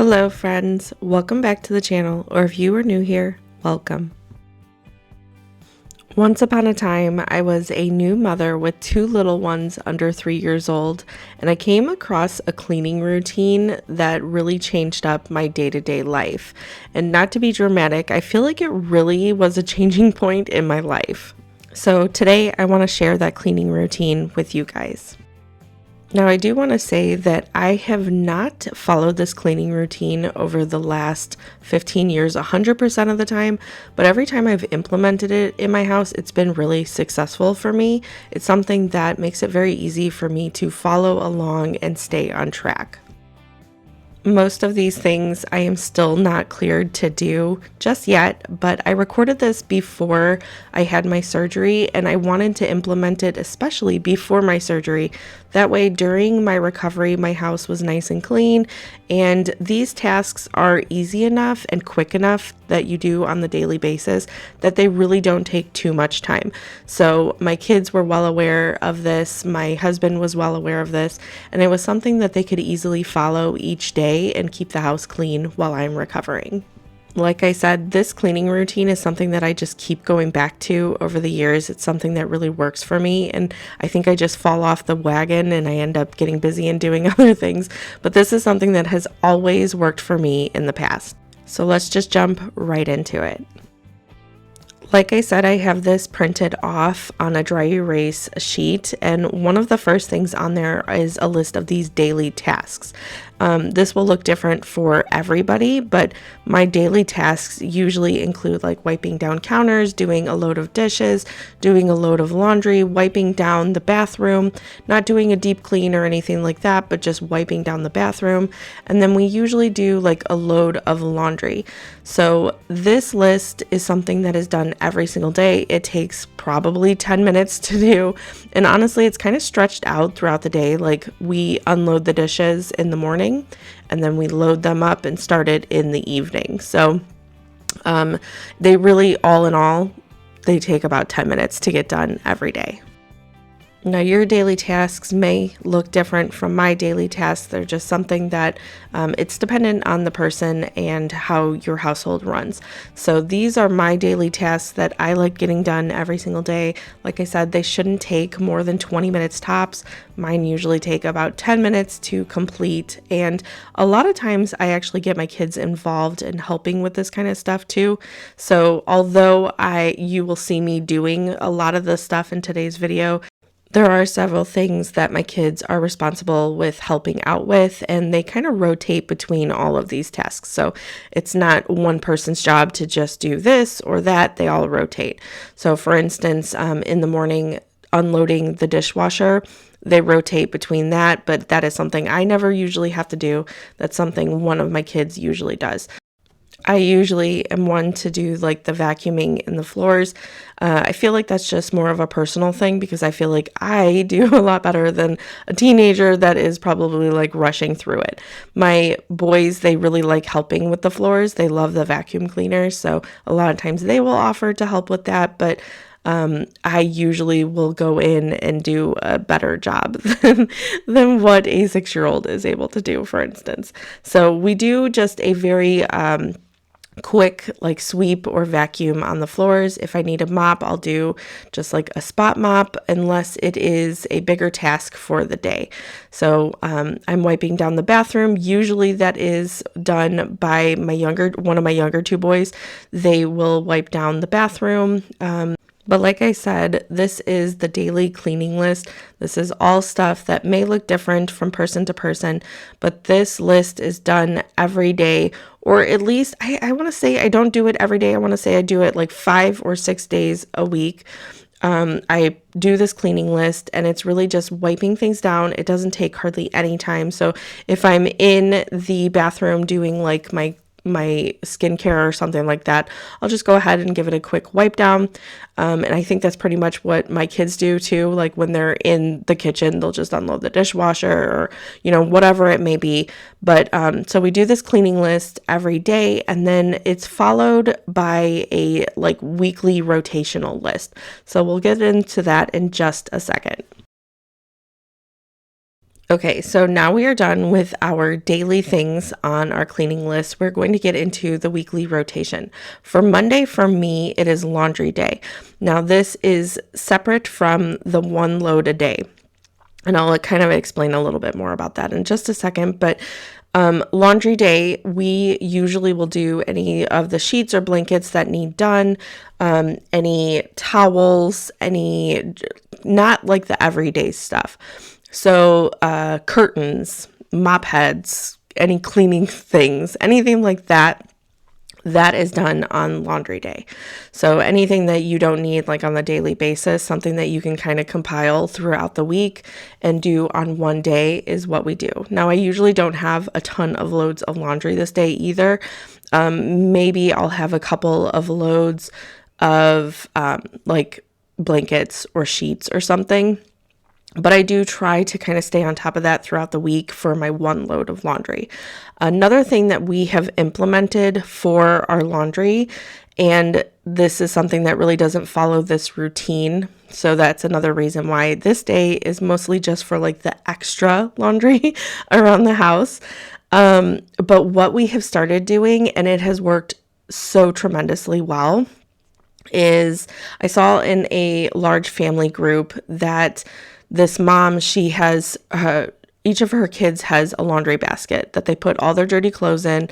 Hello friends, welcome back to the channel, or if you are new here, welcome. Once upon a time, I was a new mother with two little ones under 3 years old, and I came across a cleaning routine that really changed up my day-to-day life. And not to be dramatic, I feel like it really was a changing point in my life. So today I want to share that cleaning routine with you guys. Now, I do want to say that I have not followed this cleaning routine over the last 15 years 100% of the time, but every time I've implemented it in my house, it's been really successful for me. It's something that makes it very easy for me to follow along and stay on track. Most of these things I am still not cleared to do just yet, but I recorded this before I had my surgery and I wanted to implement it especially before my surgery. That way during my recovery, my house was nice and clean, and these tasks are easy enough and quick enough that you do on the daily basis that they really don't take too much time. So my kids were well aware of this, my husband was well aware of this, and it was something that they could easily follow each day and keep the house clean while I'm recovering. Like I said, this cleaning routine is something that I just keep going back to over the years. It's something that really works for me, and I think I just fall off the wagon and I end up getting busy and doing other things. But this is something that has always worked for me in the past. So let's just jump right into it. Like I said, I have this printed off on a dry erase sheet, and one of the first things on there is a list of these daily tasks. This will look different for everybody, but my daily tasks usually include like wiping down counters, doing a load of dishes, doing a load of laundry, wiping down the bathroom, not doing a deep clean or anything like that, but just wiping down the bathroom. And then we usually do like a load of laundry. So this list is something that is done every single day. It takes probably 10 minutes to do. And honestly, it's kind of stretched out throughout the day. Like we unload the dishes in the morning and then we load them up and start it in the evening. So they really, all in all, they take about 10 minutes to get done every day. Now, your daily tasks may look different from my daily tasks. They're just something that it's dependent on the person and how your household runs. So these are my daily tasks that I like getting done every single day. Like I said, they shouldn't take more than 20 minutes tops. Mine usually take about 10 minutes to complete. And a lot of times I actually get my kids involved in helping with this kind of stuff too. So although you will see me doing a lot of the stuff in today's video, there are several things that my kids are responsible with helping out with, and they kind of rotate between all of these tasks. So it's not one person's job to just do this or that, they all rotate. So for instance, in the morning, unloading the dishwasher, they rotate between that, but that is something I never usually have to do. That's something one of my kids usually does. I usually am one to do like the vacuuming in the floors. I feel like that's just more of a personal thing because I feel like I do a lot better than a teenager that is probably like rushing through it. My boys, they really like helping with the floors. They love the vacuum cleaners. So a lot of times they will offer to help with that, but I usually will go in and do a better job than what a 6-year-old is able to do, for instance. So we do just a very quick like sweep or vacuum on the floors. If I need a mop, I'll do just like a spot mop unless it is a bigger task for the day. So I'm wiping down the bathroom. Usually that is done by one of my younger two boys. They will wipe down the bathroom. But like I said, this is the daily cleaning list. This is all stuff that may look different from person to person, but this list is done every day, or at least I want to say I don't do it every day. I want to say I do it like 5 or 6 days a week. I do this cleaning list and it's really just wiping things down. It doesn't take hardly any time. So if I'm in the bathroom doing like my skincare or something like that, I'll just go ahead and give it a quick wipe down. And I think that's pretty much what my kids do too. Like when they're in the kitchen, they'll just unload the dishwasher or, whatever it may be. But so we do this cleaning list every day, and then it's followed by a like weekly rotational list. So we'll get into that in just a second. Okay, so now we are done with our daily things on our cleaning list. We're going to get into the weekly rotation. For Monday, for me, it is laundry day. Now, this is separate from the one load a day. And I'll kind of explain a little bit more about that in just a second. But laundry day, we usually will do any of the sheets or blankets that need done, any towels, not like the everyday stuff. So curtains, mop heads, any cleaning things, anything like that. That is done on laundry day. So anything that you don't need like on the daily basis, something that you can kind of compile throughout the week and do on one day is what we do. Now, I usually don't have a ton of loads of laundry this day either. Maybe I'll have a couple of loads of like blankets or sheets or something. But I do try to kind of stay on top of that throughout the week for my one load of laundry. Another thing that we have implemented for our laundry, and this is something that really doesn't follow this routine. So that's another reason why this day is mostly just for like the extra laundry around the house. But what we have started doing, and it has worked so tremendously well, is I saw in a large family group that this mom, she has each of her kids has a laundry basket that they put all their dirty clothes in,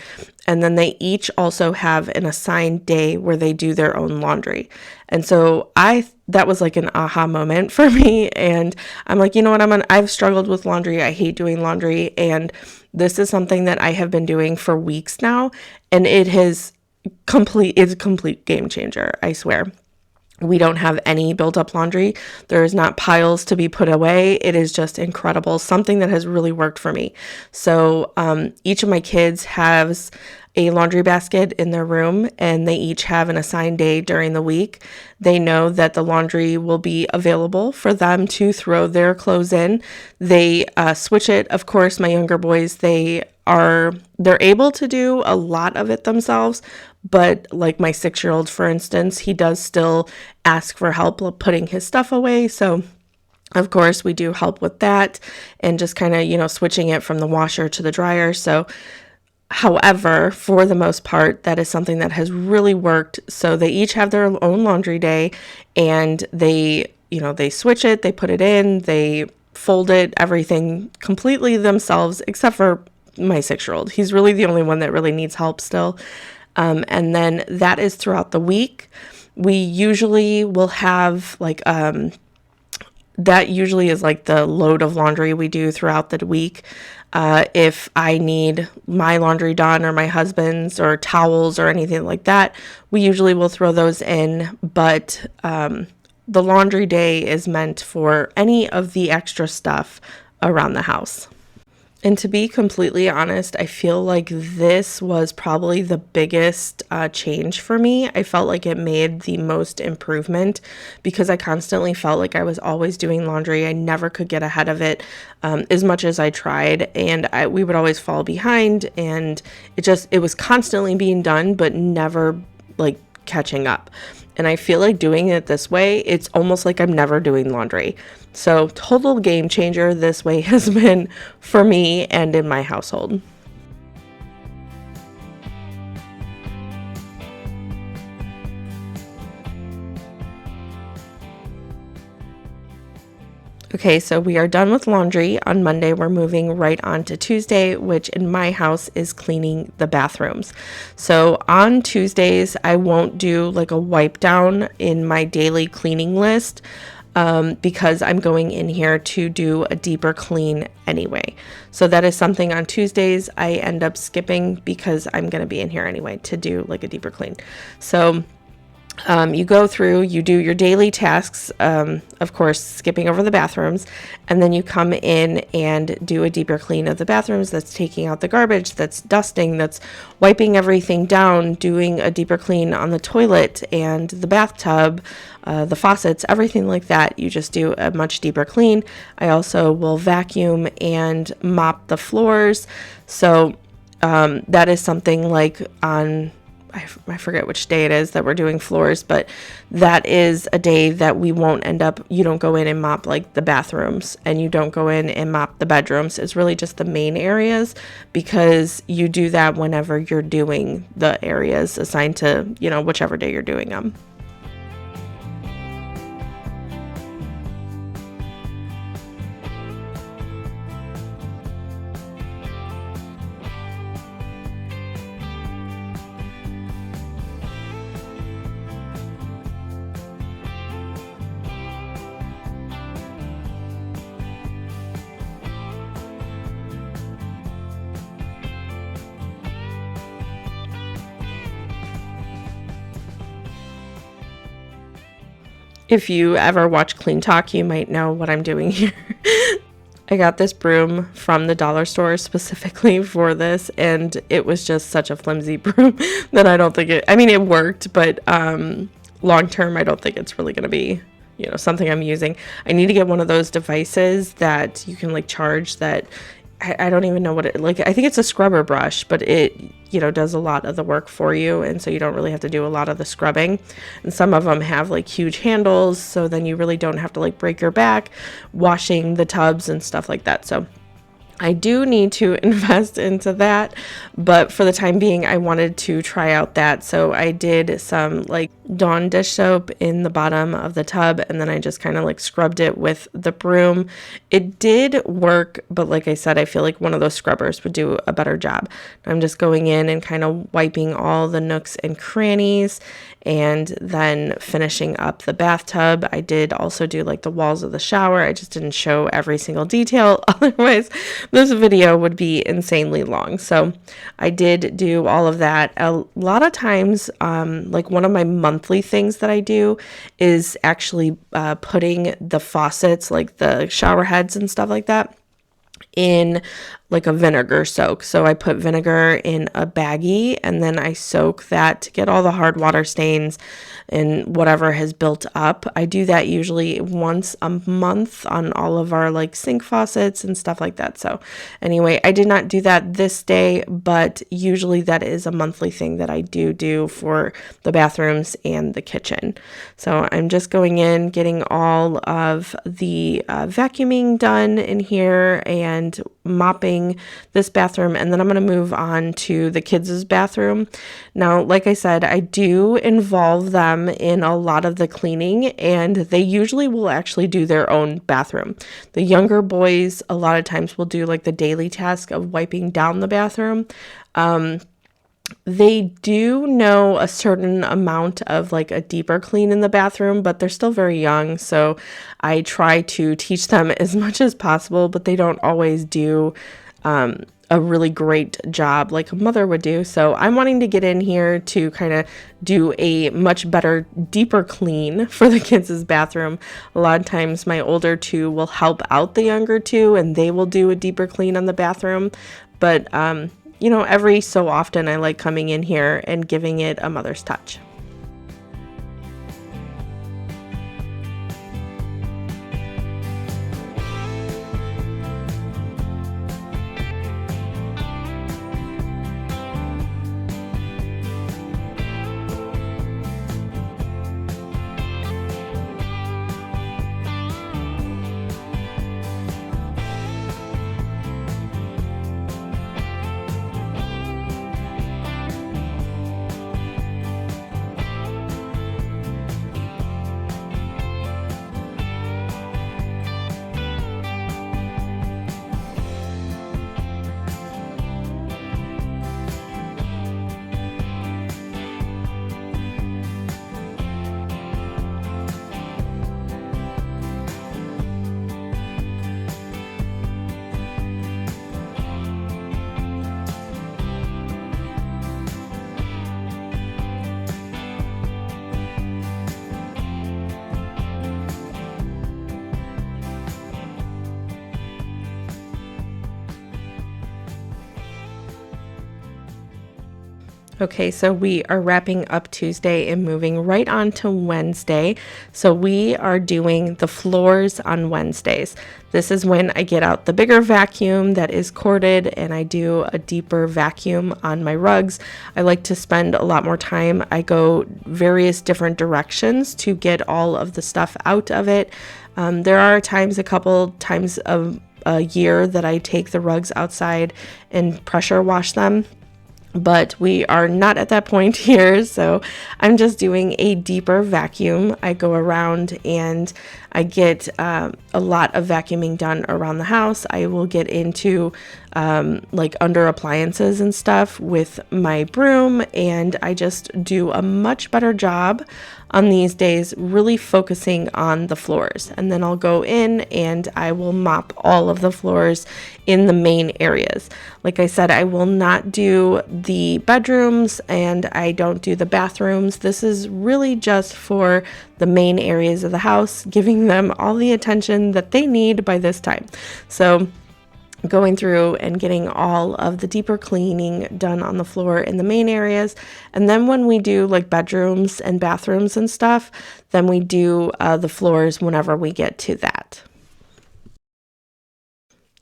and then they each also have an assigned day where they do their own laundry. And so that was like an aha moment for me, and I'm like, you know what, I've struggled with laundry. I hate doing laundry, and this is something that I have been doing for weeks now, and it's a complete game changer, I swear. We don't have any built up laundry. There is not piles to be put away. It is just incredible. Something that has really worked for me. So each of my kids has a laundry basket in their room, and they each have an assigned day during the week. They know that the laundry will be available for them to throw their clothes in. They switch it. Of course, my younger boys, they're able to do a lot of it themselves, but like my 6-year-old, for instance, he does still ask for help putting his stuff away. So of course we do help with that and just kind of, switching it from the washer to the dryer. So however, for the most part, that is something that has really worked. So they each have their own laundry day, and they switch it, they put it in, they fold it, everything completely themselves, except for my 6-year-old. He's really the only one that really needs help still. And then that is throughout the week. We usually will have like, that usually is like the load of laundry we do throughout the week. If I need my laundry done or my husband's or towels or anything like that, we usually will throw those in. But the laundry day is meant for any of the extra stuff around the house. And to be completely honest, I feel like this was probably the biggest change for me. I felt like it made the most improvement because I constantly felt like I was always doing laundry. I never could get ahead of it as much as I tried. And we would always fall behind, and it was constantly being done, but never like catching up. And I feel like doing it this way, it's almost like I'm never doing laundry. So total game changer this way has been for me and in my household. Okay, so we are done with laundry. On Monday, we're moving right on to Tuesday, which in my house is cleaning the bathrooms. So on Tuesdays, I won't do like a wipe down in my daily cleaning list because I'm going in here to do a deeper clean anyway. So that is something on Tuesdays I end up skipping because I'm going to be in here anyway to do like a deeper clean. So you go through, you do your daily tasks, of course, skipping over the bathrooms, and then you come in and do a deeper clean of the bathrooms. That's taking out the garbage, that's dusting, that's wiping everything down, doing a deeper clean on the toilet and the bathtub, the faucets, everything like that. You just do a much deeper clean. I also will vacuum and mop the floors. So that is something like on I forget which day it is that we're doing floors, but that is a day that we won't end up, you don't go in and mop like the bathrooms, and you don't go in and mop the bedrooms. It's really just the main areas, because you do that whenever you're doing the areas assigned to, whichever day you're doing them. If you ever watch Clean Talk, you might know what I'm doing here. I got this broom from the dollar store specifically for this, and it was just such a flimsy broom that I don't think it worked, but long term, I don't think it's really going to be, something I'm using. I need to get one of those devices that you can like charge that I don't even know what I think it's a scrubber brush, but it, does a lot of the work for you. And so you don't really have to do a lot of the scrubbing. And some of them have like huge handles, so then you really don't have to like break your back washing the tubs and stuff like that. So I do need to invest into that, but for the time being, I wanted to try out that. So I did some like Dawn dish soap in the bottom of the tub, and then I just kind of like scrubbed it with the broom. It did work, but like I said, I feel like one of those scrubbers would do a better job. I'm just going in and kind of wiping all the nooks and crannies, and then finishing up the bathtub. I did also do like the walls of the shower. I just didn't show every single detail. Otherwise, this video would be insanely long. So I did do all of that. A lot of times, like one of my monthly things that I do is actually putting the faucets, like the shower heads and stuff like that, in like a vinegar soak. So I put vinegar in a baggie, and then I soak that to get all the hard water stains and whatever has built up. I do that usually once a month on all of our like sink faucets and stuff like that. So anyway, I did not do that this day, but usually that is a monthly thing that I do for the bathrooms and the kitchen. So I'm just going in, getting all of the vacuuming done in here and mopping this bathroom, and then I'm going to move on to the kids' bathroom. Now, like I said, I do involve them in a lot of the cleaning, and they usually will actually do their own bathroom. The younger boys a lot of times will do like the daily task of wiping down the bathroom. They do know a certain amount of like a deeper clean in the bathroom, but they're still very young. So I try to teach them as much as possible, but they don't always do a really great job like a mother would do. So I'm wanting to get in here to kind of do a much better, deeper clean for the kids' bathroom. A lot of times my older two will help out the younger two, and they will do a deeper clean on the bathroom. But every so often I like coming in here and giving it a mother's touch. Okay, so we are wrapping up Tuesday and moving right on to Wednesday. So we are doing the floors on Wednesdays. This is when I get out the bigger vacuum that is corded and I do a deeper vacuum on my rugs. I like to spend a lot more time. I go various different directions to get all of the stuff out of it. There are times, a couple times a year, that I take the rugs outside and pressure wash them. But we are not at that point here, so I'm just doing a deeper vacuum. I go around and I get a lot of vacuuming done around the house. I will get into like under appliances and stuff with my broom, and I just do a much better job on these days, really focusing on the floors. And then I'll go in and I will mop all of the floors in the main areas. Like I said, I will not do the bedrooms and I don't do the bathrooms. This is really just for the main areas of the house, giving them all the attention that they need by this time. So going through and getting all of the deeper cleaning done on the floor in the main areas. And then when we do like bedrooms and bathrooms and stuff, then we do the floors whenever we get to that.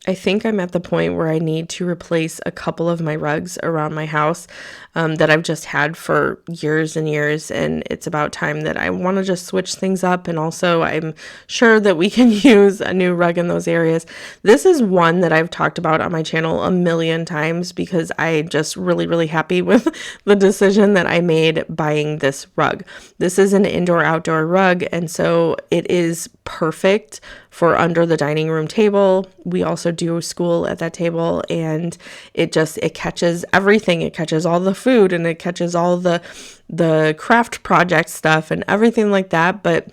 I think I'm at the point where I need to replace a couple of my rugs around my house that I've just had for years and years, and it's about time that I want to just switch things up. And also I'm sure that we can use a new rug in those areas. This is one that I've talked about on my channel a million times because I'm just really happy with the decision that I made buying this rug. This is an indoor-outdoor rug, and so it is perfect for under the dining room table. We also do school at that table, and it catches everything. It catches all the food, and it catches all the craft project stuff and everything like that. But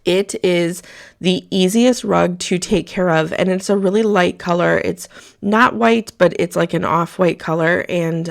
it is the easiest rug to take care of, and it's a really light color. It's not white, but it's like an off-white color, and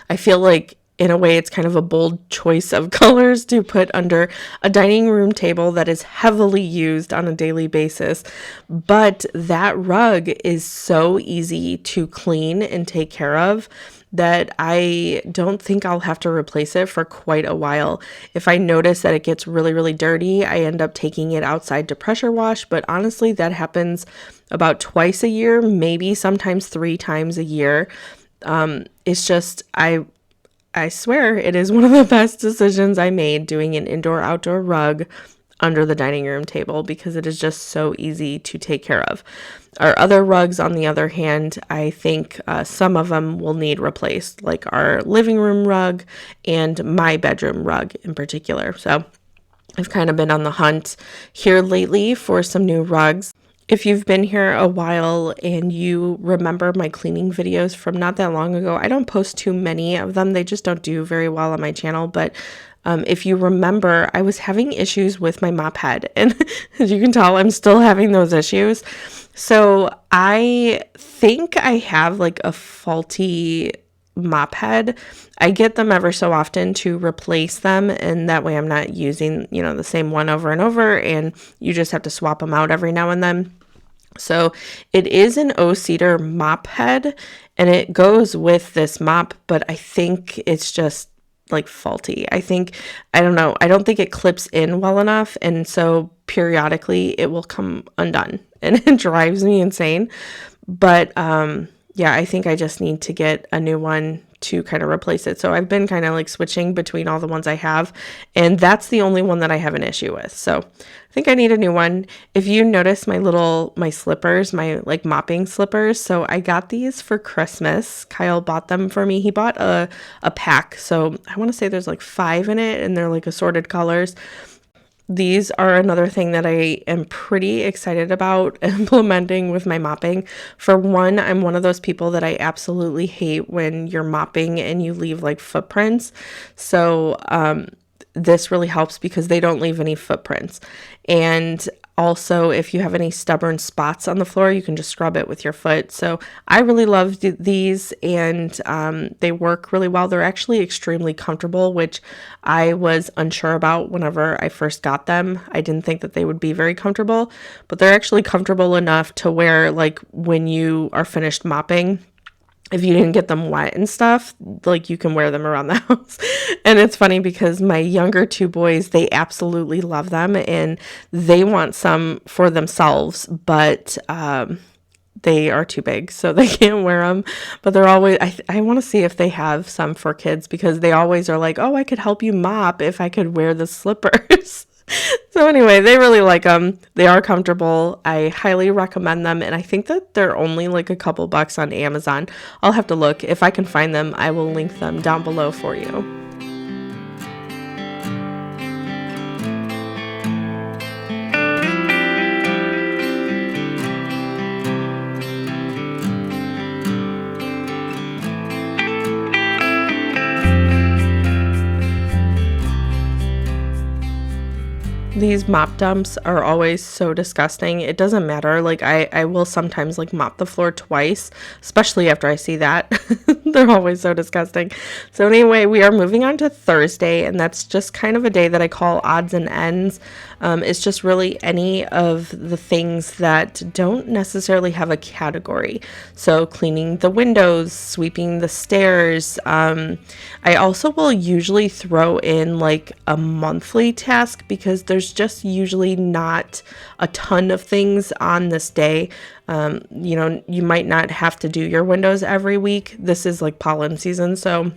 I feel like in a way, it's kind of a bold choice of colors to put under a dining room table that is heavily used on a daily basis. But that rug is so easy to clean and take care of that I don't think I'll have to replace it for quite a while. If I notice that it gets really dirty, I end up taking it outside to pressure wash. But honestly, that happens about twice a year, maybe sometimes 3 times a year. It's just, I swear it is one of the best decisions I made doing an indoor-outdoor rug under the dining room table because it is just so easy to take care of. Our other rugs, on the other hand, I think some of them will need replaced, like our living room rug and my bedroom rug in particular. So I've kind of been on the hunt here lately for some new rugs. If you've been here a while and you remember my cleaning videos from not that long ago, I don't post too many of them. They just don't do very well on my channel. But if you remember, I was having issues with my mop head. And as you can tell, I'm still having those issues. So I think I have like a faulty mop head. I get them ever so often to replace them, and that way I'm not using, the same one over and over, and you just have to swap them out every now and then. So it is an O-Cedar mop head, and it goes with this mop, but I think it's just like faulty. I don't know. I don't think it clips in well enough, and so periodically it will come undone, and it drives me insane. But yeah, I think I just need to get a new one to kind of replace it. So I've been kind of like switching between all the ones I have, and that's the only one that I have an issue with. So I think I need a new one. If you notice my slippers, my like mopping slippers, so I got these for Christmas. Kyle bought them for me. He bought a pack. So I want to say there's like 5 in it, and they're like assorted colors. These are another thing that I am pretty excited about implementing with my mopping. For one, I'm one of those people that I absolutely hate when you're mopping and you leave like footprints. So this really helps because they don't leave any footprints. And also, if you have any stubborn spots on the floor, you can just scrub it with your foot. So I really love these, and they work really well. They're actually extremely comfortable, which I was unsure about whenever I first got them. I didn't think that they would be very comfortable, but they're actually comfortable enough to where, like, when you are finished mopping, if you didn't get them wet and stuff, like you can wear them around the house. And it's funny because my younger two boys, they absolutely love them and they want some for themselves, but they are too big, so they can't wear them. But they're always, I want to see if they have some for kids, because they always are like, oh, I could help you mop if I could wear the slippers. So anyway, they really like them. They are comfortable. I highly recommend them. And I think that they're only like a couple bucks on Amazon. I'll have to look. If I can find them, I will link them down below for you. These mop dumps are always so disgusting. It doesn't matter. Like I will sometimes like mop the floor twice, especially after I see that. They're always so disgusting. So anyway, we are moving on to Thursday, and that's just kind of a day that I call odds and ends. It's just really any of the things that don't necessarily have a category. So cleaning the windows, sweeping the stairs. I also will usually throw in like a monthly task, because there's just usually not a ton of things on this day. You might not have to do your windows every week. This is like pollen season, so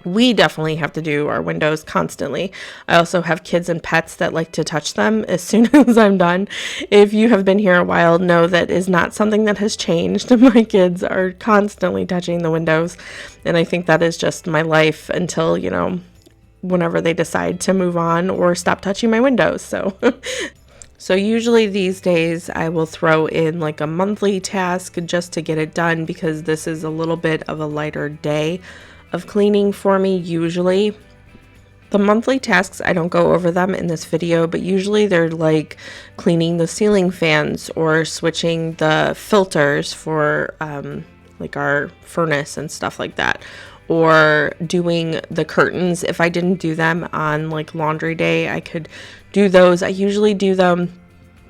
we definitely have to do our windows constantly. I also have kids and pets that like to touch them as soon as I'm done. If you have been here a while, know that is not something that has changed. My kids are constantly touching the windows, and I think that is just my life until, whenever they decide to move on or stop touching my windows. So usually these days I will throw in like a monthly task just to get it done, because this is a little bit of a lighter day of cleaning for me usually. The monthly tasks, I don't go over them in this video, but usually they're like cleaning the ceiling fans or switching the filters for like our furnace and stuff like that, or doing the curtains. If I didn't do them on like laundry day, I could do those. I usually do them,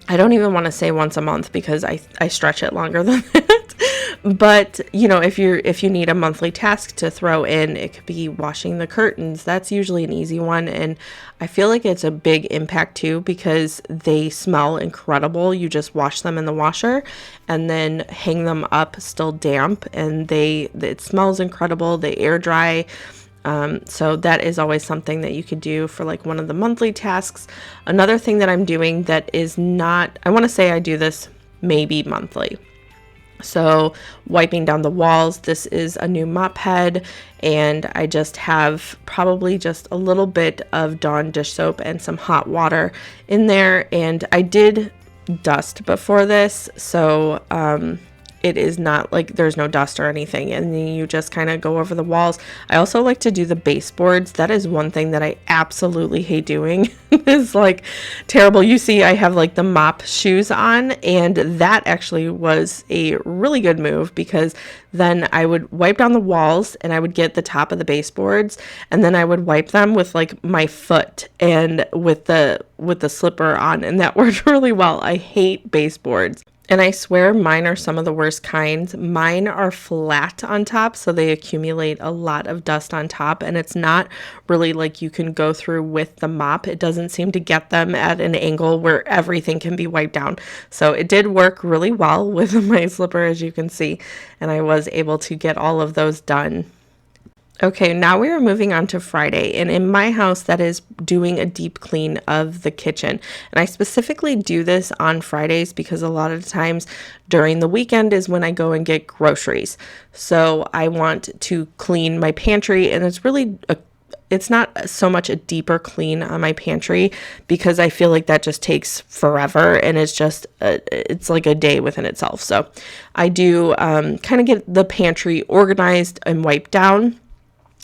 I don't even want to say once a month, because I stretch it longer than that. But if you need a monthly task to throw in, it could be washing the curtains. That's usually an easy one, and I feel like it's a big impact too, because they smell incredible. You just wash them in the washer and then hang them up still damp, and it smells incredible. They air dry. So that is always something that you could do for like one of the monthly tasks. Another thing that I'm doing that is not, I want to say I do this maybe monthly. So wiping down the walls. This is a new mop head, and I just have probably just a little bit of Dawn dish soap and some hot water in there. And I did dust before this, so it is not like there's no dust or anything, and then you just kind of go over the walls. I also like to do the baseboards. That is one thing that I absolutely hate doing. It's like terrible. You see, I have like the mop shoes on, and that actually was a really good move, because then I would wipe down the walls and I would get the top of the baseboards, and then I would wipe them with like my foot and with the slipper on, and that worked really well. I hate baseboards. And I swear mine are some of the worst kinds. Mine are flat on top, so they accumulate a lot of dust on top, and it's not really like you can go through with the mop. It doesn't seem to get them at an angle where everything can be wiped down. So it did work really well with my slipper, as you can see, and I was able to get all of those done. Okay, now we are moving on to Friday, and in my house, that is doing a deep clean of the kitchen. And I specifically do this on Fridays because a lot of the times during the weekend is when I go and get groceries. So I want to clean my pantry, and it's not so much a deeper clean on my pantry, because I feel like that just takes forever, and it's like a day within itself. So I do kind of get the pantry organized and wiped down.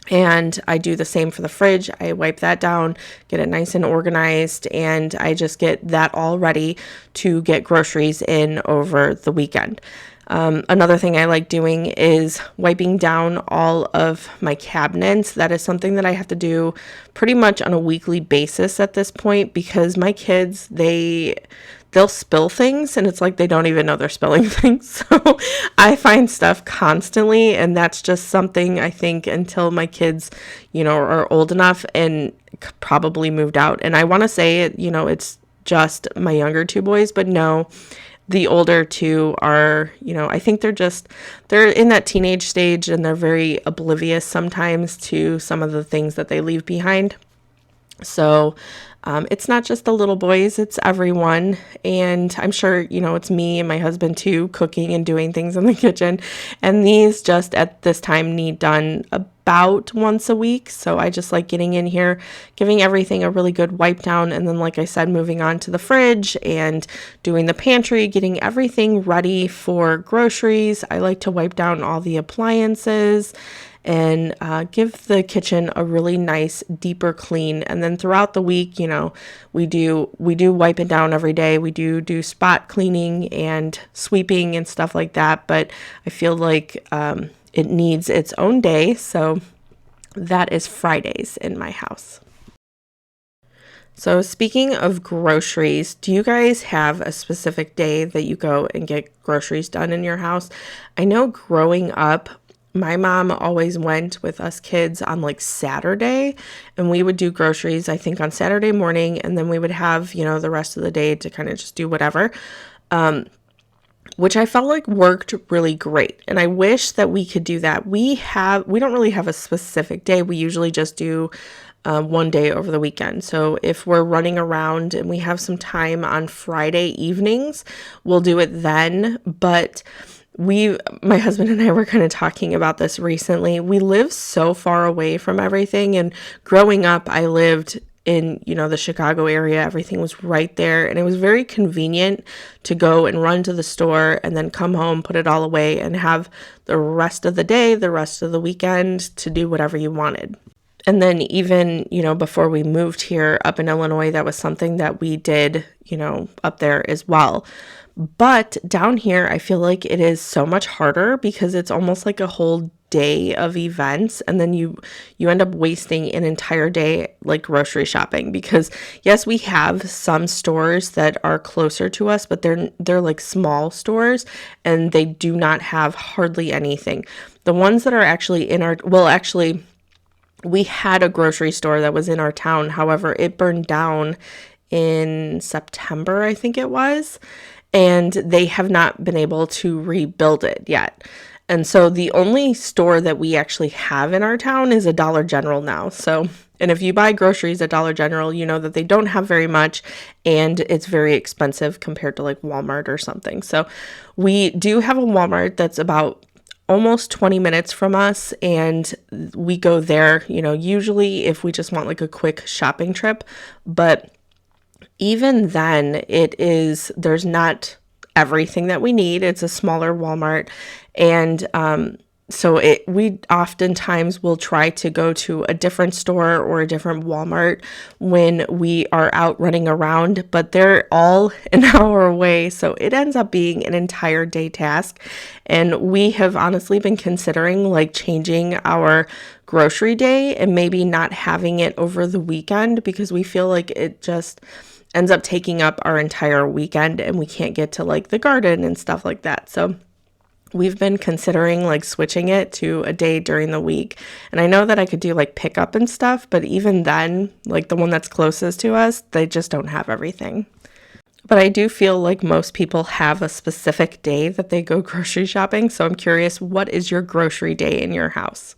And I do the same for the fridge. I wipe that down, get it nice and organized, and I just get that all ready to get groceries in over the weekend. Another thing I like doing is wiping down all of my cabinets. That is something that I have to do pretty much on a weekly basis at this point, because my kids, the they'll spill things and it's like they don't even know they're spilling things. So I find stuff constantly, and that's just something I think until my kids, are old enough and probably moved out. And I want to say it, it's just my younger two boys, but no, the older two are, I think they're in that teenage stage and they're very oblivious sometimes to some of the things that they leave behind. So it's not just the little boys, it's everyone. And I'm sure, it's me and my husband too, cooking and doing things in the kitchen. And these just at this time need done about once a week. So I just like getting in here, giving everything a really good wipe down. And then, like I said, moving on to the fridge and doing the pantry, getting everything ready for groceries. I like to wipe down all the appliances and give the kitchen a really nice deeper clean. And then throughout the week, we do wipe it down every day. We do spot cleaning and sweeping and stuff like that, but I feel like it needs its own day, so that is Fridays in my house. So speaking of groceries, do you guys have a specific day that you go and get groceries done in your house? I know growing up, my mom always went with us kids on like Saturday, and we would do groceries, I think, on Saturday morning, and then we would have, the rest of the day to kind of just do whatever, which I felt like worked really great. And I wish that we could do that. We don't really have a specific day. We usually just do one day over the weekend. So if we're running around and we have some time on Friday evenings, we'll do it then. But my husband and I were kind of talking about this recently. We live so far away from everything. And growing up, I lived in, the Chicago area. Everything was right there. And it was very convenient to go and run to the store and then come home, put it all away, and have the rest of the day, the rest of the weekend to do whatever you wanted. And then even, before we moved here up in Illinois, that was something that we did, up there as well. But down here, I feel like it is so much harder because it's almost like a whole day of events, and then you end up wasting an entire day like grocery shopping, because yes, we have some stores that are closer to us, but they're like small stores and they do not have hardly anything. The ones that are actually we had a grocery store that was in our town. However, it burned down in September, I think it was, and they have not been able to rebuild it yet. And so the only store that we actually have in our town is a Dollar General now. So, and if you buy groceries at Dollar General, you know that they don't have very much and it's very expensive compared to like Walmart or something. So we do have a Walmart that's about almost 20 minutes from us, and we go there, usually if we just want like a quick shopping trip. But even then, there's not everything that we need. It's a smaller Walmart. And so we oftentimes will try to go to a different store or a different Walmart when we are out running around, but they're all an hour away. So it ends up being an entire day task. And we have honestly been considering like changing our grocery day and maybe not having it over the weekend, because we feel like it just ends up taking up our entire weekend and we can't get to like the garden and stuff like that. So we've been considering like switching it to a day during the week. And I know that I could do like pickup and stuff, but even then, like the one that's closest to us, they just don't have everything. But I do feel like most people have a specific day that they go grocery shopping. So I'm curious, what is your grocery day in your house?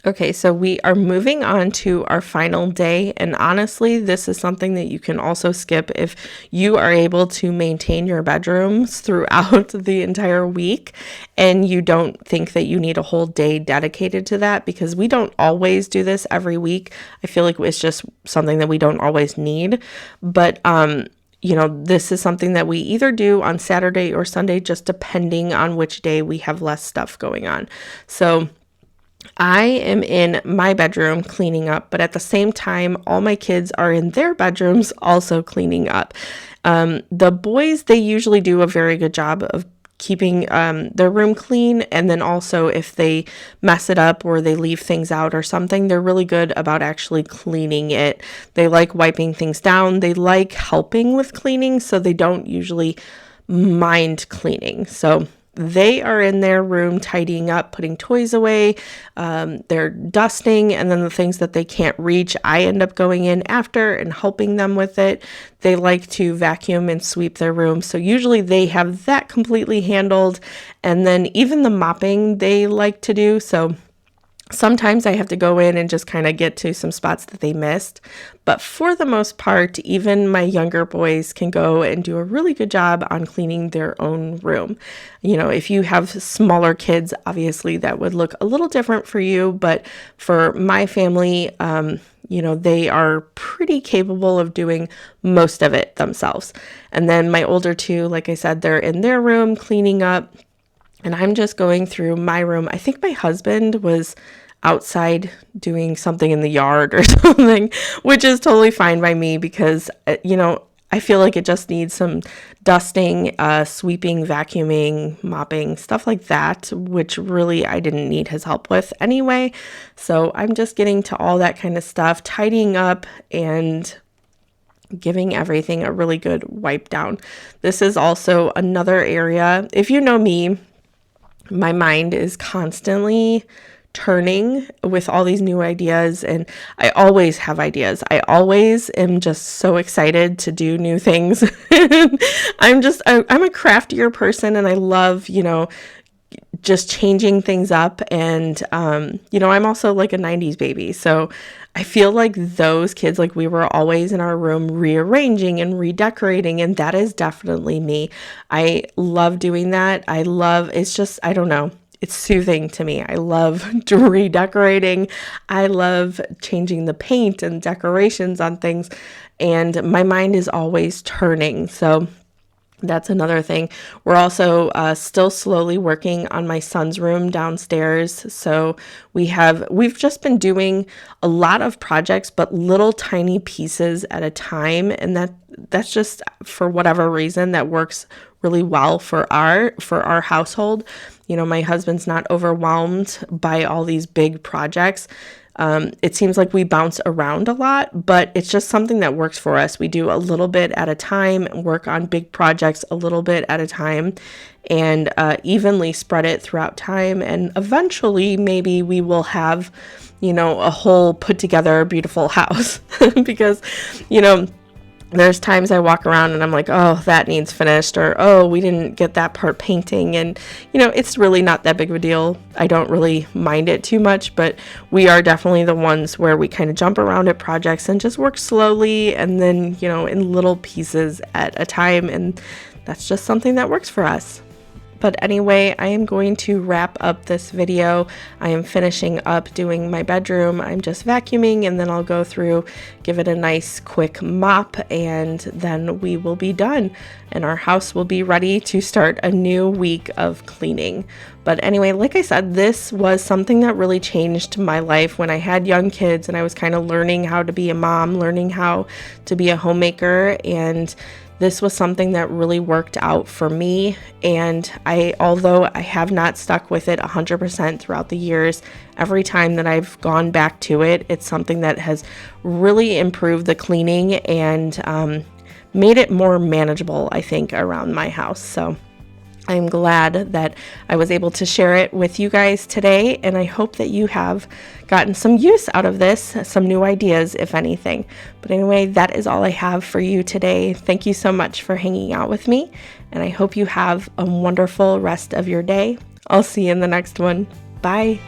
Okay, so we are moving on to our final day, and honestly, this is something that you can also skip if you are able to maintain your bedrooms throughout the entire week and you don't think that you need a whole day dedicated to that, because we don't always do this every week. I feel like it's just something that we don't always need, but this is something that we either do on Saturday or Sunday, just depending on which day we have less stuff going on. So I am in my bedroom cleaning up, but at the same time, all my kids are in their bedrooms also cleaning up. The boys, they usually do a very good job of keeping their room clean. And then also if they mess it up or they leave things out or something, they're really good about actually cleaning it. They like wiping things down. They like helping with cleaning, so they don't usually mind cleaning. So they are in their room tidying up, putting toys away, they're dusting, and then the things that they can't reach, I end up going in after and helping them with it. They like to vacuum and sweep their room, so usually they have that completely handled. And then even the mopping they like to do, so sometimes I have to go in and just kind of get to some spots that they missed. But for the most part, even my younger boys can go and do a really good job on cleaning their own room. You know, if you have smaller kids, obviously that would look a little different for you. But for my family, you know, they are pretty capable of doing most of it themselves. And then my older two, like I said, they're in their room cleaning up. And I'm just going through my room. I think my husband was outside doing something in the yard or something, which is totally fine by me because, you know, I feel like it just needs some dusting, sweeping, vacuuming, mopping, stuff like that, which really I didn't need his help with anyway. So I'm just getting to all that kind of stuff, tidying up and giving everything a really good wipe down. This is also another area. If you know me, my mind is constantly turning with all these new ideas, and I always have ideas. I always am just so excited to do new things. I'm a craftier person, and I love, you know, just changing things up. And, you know, I'm also like a 90s baby. So I feel like those kids, like we were always in our room rearranging and redecorating. And that is definitely me. I love doing that. It's just, I don't know. It's soothing to me. I love redecorating. I love changing the paint and decorations on things. And my mind is always turning. So that's another thing. We're also still slowly working on my son's room downstairs. So we've just been doing a lot of projects, but little tiny pieces at a time. And that's just, for whatever reason, that works really well for our household. You know, my husband's not overwhelmed by all these big projects. It seems like we bounce around a lot, but it's just something that works for us. We do a little bit at a time, work on big projects a little bit at a time, and evenly spread it throughout time. And eventually, maybe we will have, you know, a whole put together beautiful house because, you know, there's times I walk around and I'm like, oh, that needs finished, or, oh, we didn't get that part painting. And, you know, it's really not that big of a deal. I don't really mind it too much, but we are definitely the ones where we kind of jump around at projects and just work slowly and then, you know, in little pieces at a time. And that's just something that works for us. But anyway, I am going to wrap up this video. I am finishing up doing my bedroom. I'm just vacuuming, and then I'll go through, give it a nice quick mop, and then we will be done. And our house will be ready to start a new week of cleaning. But anyway, like I said, this was something that really changed my life when I had young kids and I was kind of learning how to be a mom, learning how to be a homemaker, and this was something that really worked out for me. And although I have not stuck with it 100% throughout the years, every time that I've gone back to it, it's something that has really improved the cleaning and made it more manageable, I think, around my house. So I'm glad that I was able to share it with you guys today, and I hope that you have gotten some use out of this, some new ideas, if anything. But anyway, that is all I have for you today. Thank you so much for hanging out with me, and I hope you have a wonderful rest of your day. I'll see you in the next one. Bye.